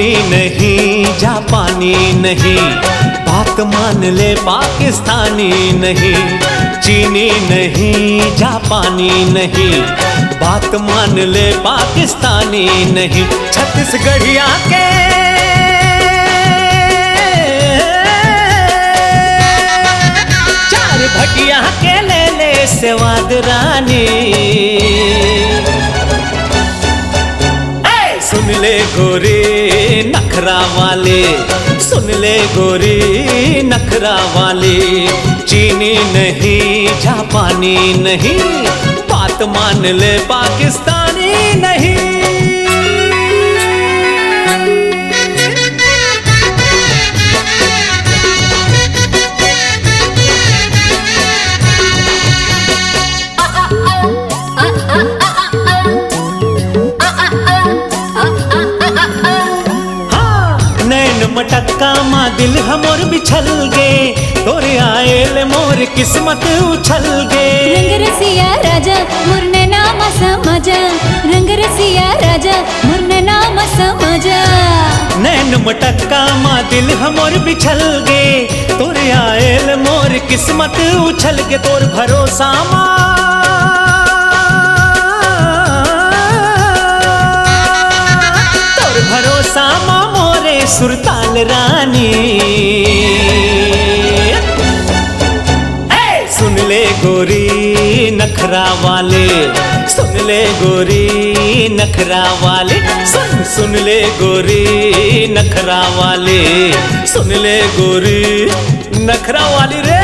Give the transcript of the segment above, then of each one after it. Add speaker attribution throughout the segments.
Speaker 1: चीनी नहीं जापानी नहीं, बात मान ले पाकिस्तानी नहीं। चीनी नहीं जापानी नहीं, बात मान ले पाकिस्तानी नहीं। छत्तीसगढ़िया के चार भटिया के ले ले सेवाद रानी। सुन ले गोरी नखरा वाले, सुन ले गोरी नखरा वाले। चीनी नहीं जापानी नहीं, बात मान ले पाकिस्तानी नहीं। मटक्का माँ दिल हमोर बिछल गे, तोरे आयल मोर किस्मत उछल गे।
Speaker 2: रंग रसिया राजा मुरने नाम समझ, रंग रसिया राजा मुरने नाम समझ।
Speaker 1: नैन मटक्का माँ दिल हमोर बिछल गे, तोरे आयल मोर किस्मत उछल गे। तोर भरोसा माँ भरोसा माँ मोरे सुरताल रानी। सुन ले गोरी नखरा वाले, सुन ले गोरी नखरा वाले। सुन ले गोरी नखरा वाले, सुन ले गोरी नखरा वाली रे।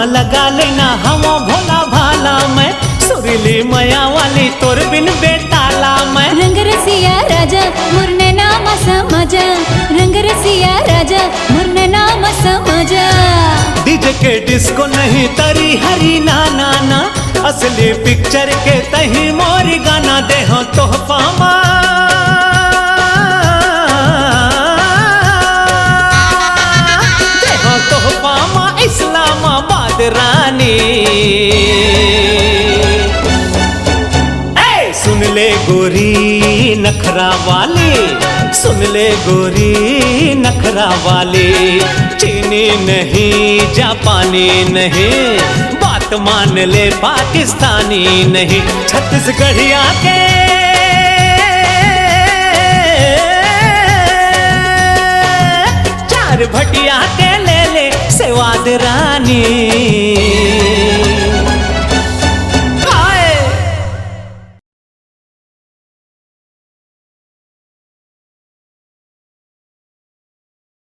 Speaker 1: लगा लेना हमो भोला भाला मैं, सुरीली मया वाली तोर बिन बेताला मैं।
Speaker 2: रंग रसिया राजा मुरने नाम समझ, रंग रसिया राजा मुरने नाम समझ।
Speaker 1: डीजे के डिस्को नहीं तरी हरी ना ना ना, असली पिक्चर के तही मोरी गाना दे हो तोहफा माँ। दे हो तोहफा माँ इस्लामाबाद रानी। सुन ले गोरी नखरा वाले, सुन ले गोरी नखरा वाले। चीनी नहीं जापानी नहीं, बात मान ले पाकिस्तानी नहीं। छत्तीसगढ़िया के चार भटिया के ले ले सेवाद रानी।